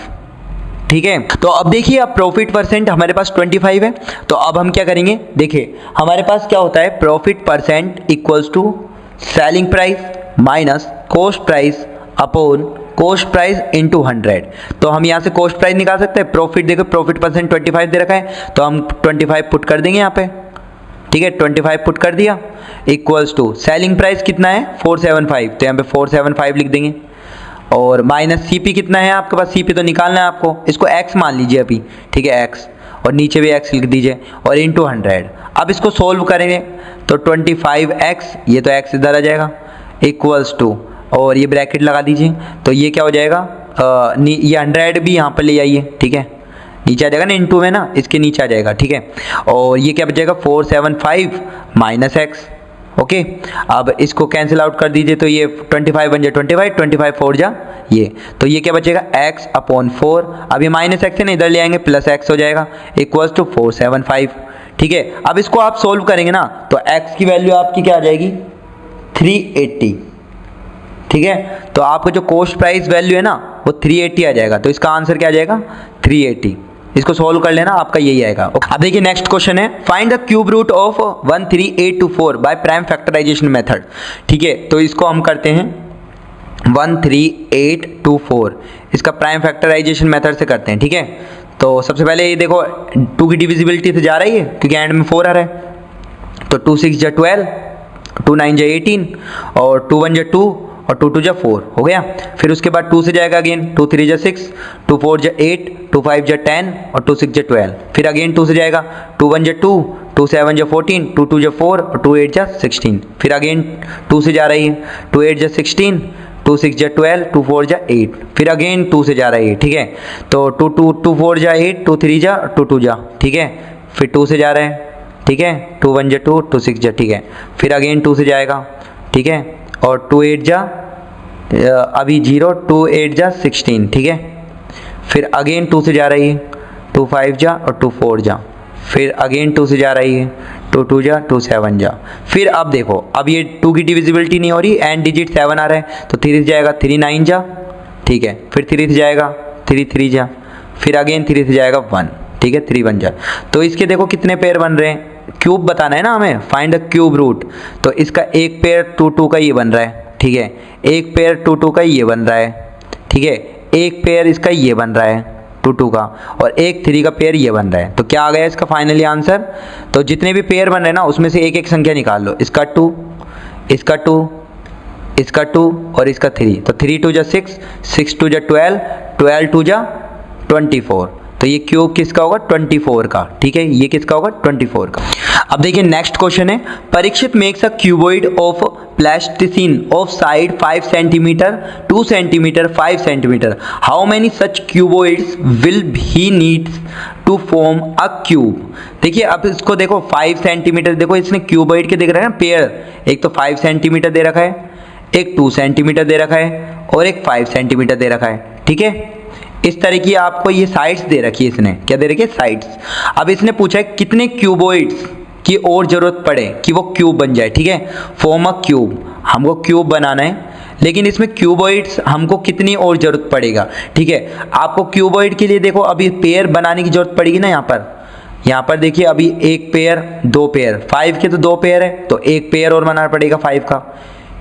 ठीक है। तो अब देखिए अब प्रॉफिट परसेंट हमारे पास 25 है। तो अब हम क्या करेंगे, देखिए हमारे पास क्या होता है profit percent equals to selling price minus cost price upon cost price into 100। तो हम यहाँ से कॉस्ट प्राइस निकाल सकते हैं। प्रॉफिट देखो प्रॉफिट परसेंट 25 दे रखा है, तो हम 25 पुट कर देंगे यहाँ पे, ठीक है 25 पुट कर दिया इक्वल्स टू सेलिंग प्राइस कितना है 475, तो यहाँ पे 475 लिख देंगे। और माइनस सीपी कितना है आपके पास, सीपी तो निकालना है आपको, इसको एक्स मान लीजिए अभी, ठीक है एक्स, और नीचे भी एक्स लिख दीजिए और इंटू 100। अब इसको सोल्व करेंगे तो 25x, ये तो x इधर आ जाएगा इक्वल्स टू, और ये ब्रैकेट लगा दीजिए, तो ये क्या हो जाएगा ये 100 भी यहाँ पर ले आइए, ठीक है नीचे आ जाएगा ना इंटू में ना, इसके नीचे आ जाएगा, ठीक है। और ये क्या बचेगा 475 माइनस एक्स, ओके। अब इसको कैंसिल आउट कर दीजिए, तो ये 25 बन जाए 25 4 जा ये, तो ये क्या बचेगा x अपॉन 4। अब ये माइनस एक्स है ना, इधर ले आएंगे प्लस एक्स हो जाएगा इक्वल्स टू 475, ठीक है। अब इसको आप सोल्व करेंगे ना, तो x की वैल्यू आपकी क्या आ जाएगी 380, ठीक है। तो आपका जो कॉस्ट प्राइस वैल्यू है ना वो 380 आ जाएगा, तो इसका आंसर क्या आ जाएगा 380। इसको सोल्व कर लेना, आपका यही आएगा। अब देखिए नेक्स्ट क्वेश्चन है, find the cube root of 13824 by prime factorisation method, ठीक है। तो इसको हम करते हैं 13824, इसका प्राइम फैक्टराइजेशन मेथड से करते हैं, ठीक है। तो सबसे पहले ये देखो 2 की डिविजिबिलिटी से जा रही है क्योंकि एंड में 4 आ रहा है, तो 2 6 जा 12, 2 9 जा 18 और 2 1 जा 2 और 2 2 जा 4 हो गया। फिर उसके बाद 2 से जाएगा अगेन, 2 3 जा 6, 2 4 जा 8, 2 5 जा 10 और 2 6 जा 12। फिर अगेन 2 से जाएगा, 2 1 जा 2, 2 7 जा 14, 2 2 जा 4 और 2 8 जा 16। फिर अगेन 2 से जा रही है, 2 8 जा 16, 2 6 जा 12, 2 4 जा 8। फिर अगेन 2 से जा रही है, ठीक है। तो 2 2 2 4 जा 8, 2 3 जा 2 2 जा, ठीक है। फिर 2 से जा रहे हैं, ठीक है 2 1 जा 2, 2 6 जा, ठीक है। फिर अगेन 2 से जाएगा, ठीक है, और 2 8 जा अभी 0, 2 8 जा 16, ठीक है। फिर अगेन 2 से जा रही है, 2 5 जा और 2 4 जा। फिर अगेन 2 से जा रही है, 2 2 जा 2 7 जा। फिर अब देखो अब ये 2 की डिविजिबिलिटी नहीं हो रही, एंड डिजिट 7 आ रहा है, तो 3 से जाएगा 3 9 जा, ठीक है। फिर 3 से जाएगा 3 3 जा, फिर अगेन 3 से जाएगा 1, ठीक है 3 1 जा। तो इसके देखो कितने पेयर बन रहे हैं, क्यूब बताना है ना हमें, फाइंड द क्यूब रूट। तो इसका एक पेयर 2 2 का ये बन रहा है, ठीक है। एक पेयर 2 2 का ये बन रहा है, ठीक है। एक पेयर इसका ये बन रहा है 2 2 का, और एक 3 का पेयर ये बन रहा है। तो क्या आ गया इसका फाइनली आंसर, तो जितने भी पेयर बन रहे हैं ना उसमें से एक एक संख्या निकाल लो, इसका 2, इसका 2, इसका 2 और इसका 3। तो 3 2 जा 6, 6 2 जा 12, 12 2 जा 24। तो ये क्यूब किसका होगा 24 का, ठीक है। ये किसका होगा 24 का। अब देखिए नेक्स्ट क्वेश्चन है, Parikshit makes a cuboid of plasticine of side 5 centimetre, 2 centimetre, 5 centimetre. How many such cuboids will he needs to form a cube. देखिए अब इसको देखो 5 सेंटीमीटर, देखो इसने क्यूबॉइड के दिख रहा है ना पेयर, एक तो 5 सेंटीमीटर दे रखा है, एक 2 सेंटीमीटर दे रखा है और एक 5 सेंटीमीटर दे रखा है, ठीक है। इस तरह की आपको ये साइड्स दे रखी है, इसने क्या दे रखी है साइड्स। अब इसने पूछा है कितने क्यूबॉइड्स की और जरूरत पड़े कि वो क्यूब बन जाए, ठीक है। फॉर्म अ क्यूब, हमको क्यूब बनाना है, लेकिन इसमें क्यूबॉइड्स हमको कितनी और जरूरत पड़ेगा, ठीक है। आपको क्यूबॉइड के लिए देखो अभी पेयर बनाने की जरूरत पड़ेगी ना, यहाँ पर देखिए अभी एक पेयर 2 पेयर, 5 के तो 2 पेयर है, तो एक पेयर और बनाना पड़ेगा 5 का,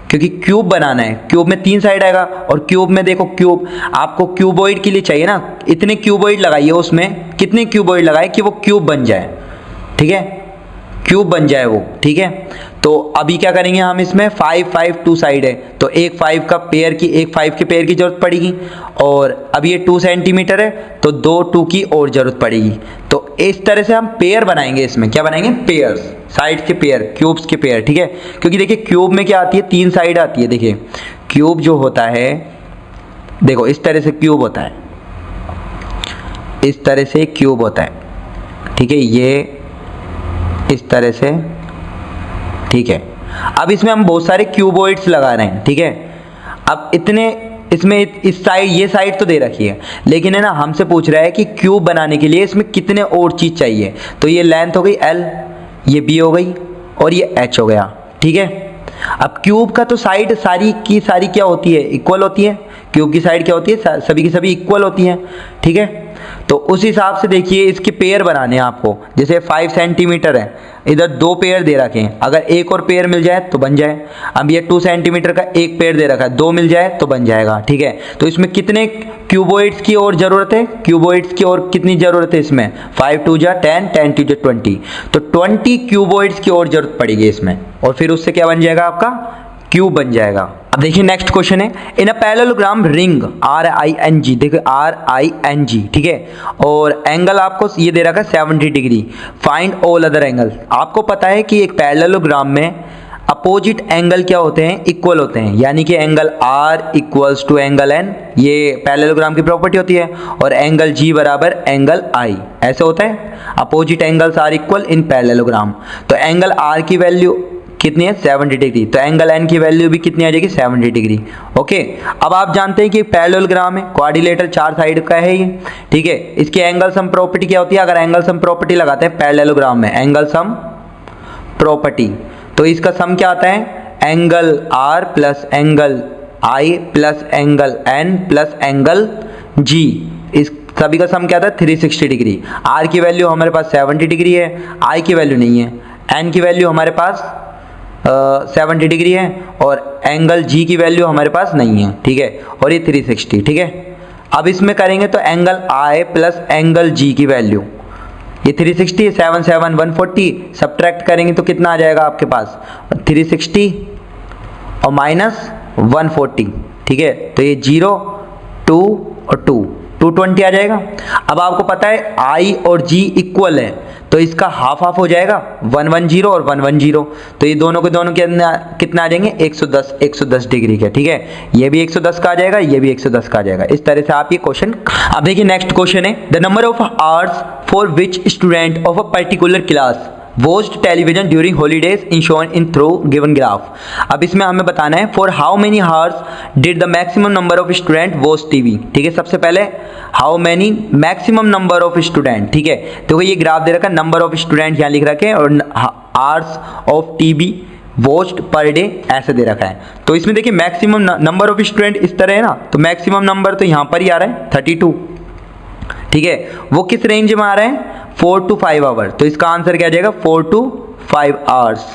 क्योंकि क्यूब बनाना है। क्यूब में 3 साइड आएगा, और क्यूब में देखो क्यूब आपको क्यूबॉइड के लिए चाहिए ना, इतने क्यूबॉइड लगाइए, उसमें कितने क्यूबॉइड लगाए कि वो क्यूब बन जाए, ठीक है, क्यूब बन जाए वो, ठीक है। तो अभी क्या करेंगे हम इसमें 5 5 2 साइड है, तो एक 5 का पेयर की, एक 5 के पेयर की जरूरत पड़ेगी, और अब ये 2 सेंटीमीटर है तो 2 2 की और जरूरत पड़ेगी। तो इस तरह से हम पेयर बनाएंगे, इसमें क्या बनाएंगे पेयर्स, साइड के पेयर, क्यूब्स के पेयर, ठीक है। क्योंकि देखिए क्यूब में क्या आती है 3 साइड आती है। देखिए क्यूब जो होता है, देखो इस तरह से क्यूब होता है, इस तरह से क्यूब होता है, ठीक है। ये इस तरह से ठीक है। अब इसमें हम बहुत सारे क्यूबॉइड्स लगा रहे हैं, ठीक है। अब इतने इसमें इस साइड, ये साइड तो दे रखी है, लेकिन है ना हमसे पूछ रहा है कि क्यूब बनाने के लिए इसमें कितने और चीज़ चाहिए। तो ये लेंथ हो गई L, ये B हो गई और ये H हो गया, ठीक है। अब क्यूब का तो साइड सारी की सारी क्या होती है, इक्वल होती है। क्यूब की साइड क्या होती है, सभी की सभी इक्वल होती हैं, ठीक है। तो उस हिसाब से देखिए इसके पेयर बनाने हैं आपको। जैसे 5 सेंटीमीटर है, इधर 2 पेयर दे रखे हैं, अगर एक और पेयर मिल जाए तो बन जाए। अब ये 2 सेंटीमीटर का एक पेयर दे रखा है, 2 मिल जाए तो बन जाएगा, ठीक है। तो इसमें कितने क्यूबॉइड्स की और ज़रूरत है, क्यूबॉइड्स की और कितनी ज़रूरत है इसमें, 5 2 जा 10, 10 2 जा 20, तो 20 क्यूबॉइड्स की और ज़रूरत पड़ेगी इसमें, और फिर उससे क्या बन जाएगा, आपका क्यूब बन जाएगा। अब देखिए नेक्स्ट क्वेश्चन है, इन अ पैरेललोग्राम रिंग RING, देखिए RING, ठीक है, और एंगल आपको ये दे रखा है 70 degree, find all other angle. आपको पता है कि एक पैरेललोग्राम में अपोजिट एंगल क्या होते हैं, इक्वल होते हैं, यानी कि angle R equals to angle N, ये पैरेललोग्राम की प्रॉपर्टी होती है, और एंगल G बराबर एंगल I, ऐसे होता है। Opposite angles are equal in parallelogram. तो एंगल R की वैल्यू कितनी है, 70 डिग्री, तो एंगल N की वैल्यू भी कितनी आ जाएगी, 70 डिग्री, ओके। अब आप जानते हैं कि पैरेललोग्राम है, क्वाड्रिलेटरल 4 साइड का है ये, ठीक है। इसकी एंगल सम प्रॉपर्टी क्या होती है, अगर एंगल सम प्रॉपर्टी लगाते हैं पैरेललोग्राम में, एंगल सम प्रॉपर्टी, तो इसका सम क्या आता है, angle R plus angle I plus angle N plus angle G, इस सभी का सम क्या था, 360 डिग्री। R की वैल्यू हमारे पास 70 डिग्री है, I की वैल्यू नहीं है, N की वैल्यू हमारे पास 70 डिग्री है, और एंगल G की वैल्यू हमारे पास नहीं है, ठीक है, और ये 360, ठीक है। अब इसमें करेंगे तो angle I plus angle G की वैल्यू, ये 360, 7 7 140, सब्ट्रैक्ट करेंगे तो कितना आ जाएगा आपके पास, 360 और माइनस 140, ठीक है। तो ये 0 2 और 220 आ जाएगा। अब आपको पता है I और G इक्वल है, तो इसका हाफ हाफ हो जाएगा, 110 और 110, तो ये दोनों के दोनों कितना आ जाएंगे, 110 डिग्री के, ठीक है। ये भी 110 का आ जाएगा, ये भी 110 का आ जाएगा। इस तरह से आप ये क्वेश्चन। अब देखिए नेक्स्ट क्वेश्चन है, the number of hours for which student of a particular class watched television during holidays in shown in through given graph. अब इसमें हमें बताना है for how many hours did the maximum number of student watch TV, ठीक है। सबसे पहले how many maximum number of student, ठीक है। तो ये ग्राफ दे रखा है, नंबर ऑफ स्टूडेंट यहाँ लिख रखे हैं, और hours of TV watched per day ऐसे दे रखा है। तो इसमें देखिए मैक्सिमम नंबर ऑफ स्टूडेंट इस तरह है ना, तो मैक्सिमम नंबर तो यहाँ पर ही आ रहा है 32, ठीक है। वो किस रेंज में आ रहे हैं, 4 to 5 आवर, तो इसका आंसर क्या आ जाएगा, 4 to 5 आवर्स,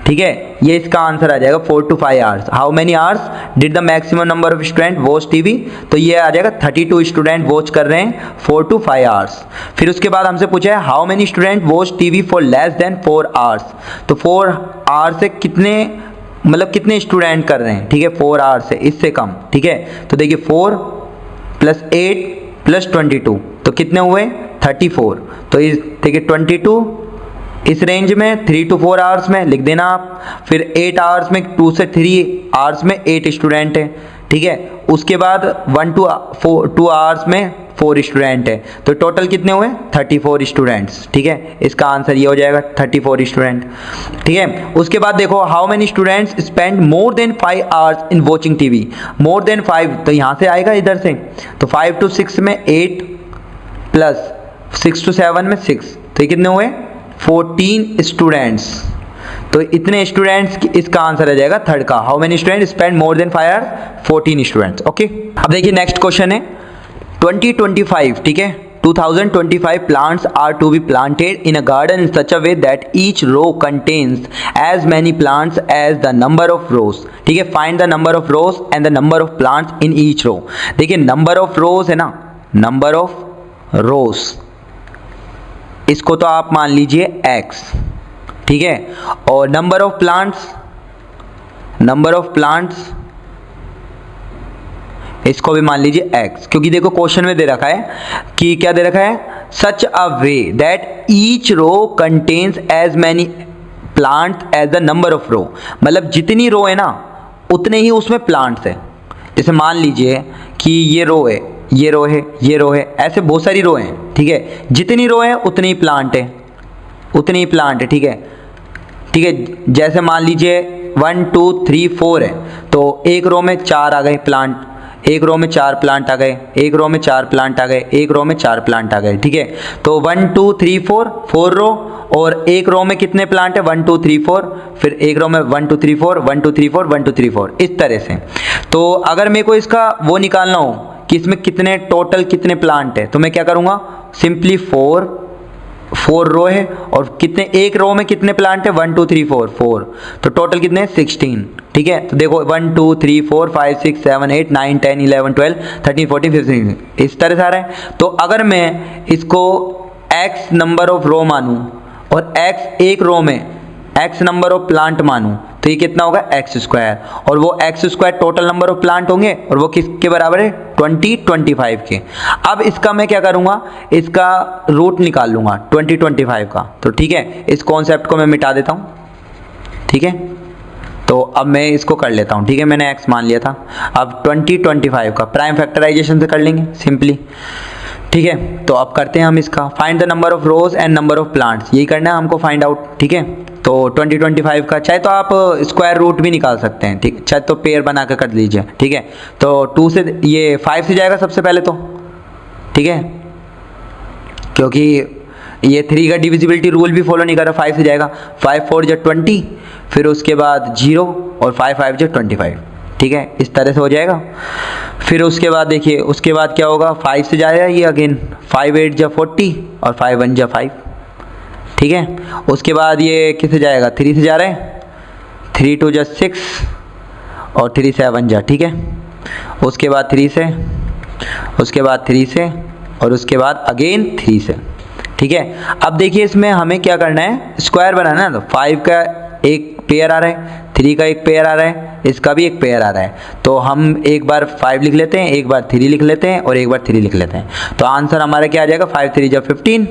ठीक है। ये इसका आंसर आ जाएगा 4 to 5 hours. How many hours did the maximum number of student watch TV, तो ये आ जाएगा 32 स्टूडेंट वॉच कर रहे हैं 4 to 5 आवर्स। फिर उसके बाद हमसे पूछा है how many student watch TV for less than 4 hours, तो 4 आवर्स से कितने, मतलब कितने स्टूडेंट कर रहे हैं, ठीक है, 4 आवर्स से इससे कम, ठीक है। तो देखिए 4 + 8 + 22, तो कितने हुए 34, तो इस देखिए 22 इस रेंज में, 3 to 4 आवर्स में लिख देना आप। फिर 8 आवर्स में 2 से 3 आवर्स में 8 स्टूडेंट है, ठीक है। उसके बाद 1 to 2 आवर्स में 4 स्टूडेंट है, तो टोटल कितने हुए 34 स्टूडेंट्स, ठीक है। इसका आंसर ये हो जाएगा 34 स्टूडेंट, ठीक है। उसके बाद देखो how many students spend more than 5 hours in watching TV, more than 5 तो यहाँ से आएगा इधर से, तो 5 to 6 में 8 प्लस 6 to 7 में 6, तो ये कितने हुए 14 स्टूडेंट्स, तो इतने स्टूडेंट्स इसका आंसर आ जाएगा थर्ड का। How many student spend more than 5 hours, 14 students, okay. अब देखिए नेक्स्ट क्वेश्चन है 2025, ठीक है, 2025 plants are to be planted in a garden in such a way that each row contains as many plants as the number of rows, ठीक है। find the number of rows and the number of plants in each row। देखिए number of rows है ना, number of rows, इसको तो आप मान लीजिए x, ठीक है, और number of plants इसको भी मान लीजिए x, क्योंकि देखो क्वेश्चन में दे रखा है कि क्या दे रखा है, such a way that each row contains as many plants as the number of row, मतलब जितनी रो है ना उतने ही उसमें प्लांट्स है। जैसे मान लीजिए कि ये रो है, ये रो है, ये रो है, ऐसे बहुत सारी रो हैं, ठीक है। जितनी रो है उतने ही प्लांट है, उतने ही प्लांट है, ठीक है। ठीक है। जैसे मान लीजिए 1 2 3 4 है, तो एक रो में 4 आ गए प्लांट, एक रो में 4 प्लांट आ गए, एक रो में 4 प्लांट आ गए, एक रो में 4 प्लांट आ गए, ठीक है। तो 1 2 3 4 4 रो, और एक रो में कितने प्लांट है 1 2 3 4, फिर एक रो में 1 2 3 4 1 2 3 4 1 2 3 4, इस तरह से। तो अगर मेरे को इसका वो निकालना हो कि इसमें कितने टोटल कितने प्लांट है, तो मैं क्या करूँगा, सिंपली 4 रो है और कितने, एक रो में कितने प्लांट है 1 2 3 4 4, तो टोटल कितने 16, ठीक है। तो देखो 1 2 3 4 5 6 7 8 9 10 11 12 13 14 15, इस तरह से आ रहा है। तो अगर मैं इसको x नंबर ऑफ रो मानूं और x एक रो में x नंबर ऑफ प्लांट मानूं, तो ये कितना होगा x स्क्वायर, और वो x square total number of plant होंगे, और वो किसके बराबर है 20 25 के। अब इसका मैं क्या करूंगा, इसका रूट निकाल लूंगा 20 25 का। तो ठीक है, इस कॉन्सेप्ट को मैं मिटा देता हूं, ठीक है। तो अब मैं इसको कर लेता हूं, ठीक है, मैंने x मान लिया था। अब 20 25 का प्राइम फैक्टराइजेशन से कर लेंगे सिंपली, ठीक है। तो अब करते हैं हम इसका find the number of rose and number of plants, यही करना है हमको फाइंड आउट, ठीक है। तो 20 25 का चाहे तो आप स्क्वायर रूट भी निकाल सकते हैं, ठीक, चाहे तो पेयर बना कर लीजिए, ठीक है। तो 2 से ये 5 से जाएगा सबसे पहले तो, ठीक है, क्योंकि ये 3 का डिविजिबिलिटी रूल भी फॉलो नहीं कर रहा, 5 से जाएगा। 5 4 जो 20, फिर उसके बाद 0 और 5 5 जो 25, ठीक है, इस तरह से हो जाएगा। फिर उसके बाद देखिए, उसके बाद क्या होगा, 5 से जाएगा ये अगेन, 5 8 जो 40 और 5 1 जो 5, ठीक है। उसके बाद ये किससे जाएगा, 3 से जा रहे हैं, 3 2 जो 6 और 3 7 जा, ठीक है। उसके बाद 3 से, उसके बाद 3 से, और उसके बाद अगेन 3 से, ठीक है। अब देखिए इसमें हमें क्या करना है, स्क्वायर बनाना है। तो 5 का एक पेयर आ रहा है, 3 का एक पेयर आ रहा है, इसका भी एक पेयर आ रहा है। तो हम एक बार 5 लिख लेते हैं, एक बार 3 लिख लेते हैं, और एक बार 3 लिख लेते हैं। तो आंसर हमारा क्या आ जाएगा, 5 3 जा 15,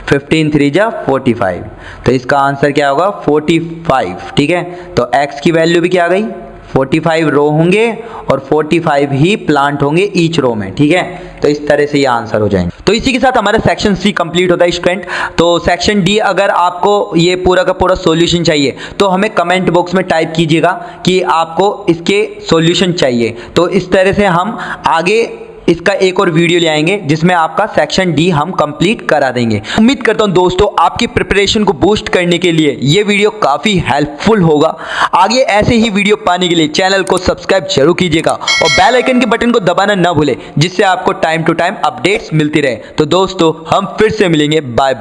15 3 जा 45। तो इसका आंसर क्या होगा 45, ठीक है। तो x की वैल्यू भी क्या आ गई, 45 रो होंगे और 45 ही प्लांट होंगे ईच रो में, ठीक है। तो इस तरह से ये आंसर हो जाएंगे। तो इसी के साथ हमारा सेक्शन सी कंप्लीट होता है स्टूडेंट। तो सेक्शन डी अगर आपको ये पूरा का पूरा सॉल्यूशन चाहिए तो हमें कमेंट बॉक्स में टाइप कीजिएगा कि आपको इसके सॉल्यूशन चाहिए। तो इस तरह से हम आगे इसका एक और वीडियो ले आएंगे जिसमें आपका सेक्शन डी हम कंप्लीट करा देंगे। उम्मीद करता हूं दोस्तों आपकी प्रिपरेशन को बूस्ट करने के लिए ये वीडियो काफी हेल्पफुल होगा। आगे ऐसे ही वीडियो पाने के लिए चैनल को सब्सक्राइब जरूर कीजिएगा और बेल आइकन के बटन को दबाना ना भूलें, जिससे आपको टाइम टू टाइम अपडेट्स मिलती रहे। तो दोस्तों हम फिर से मिलेंगे, बाय बाय।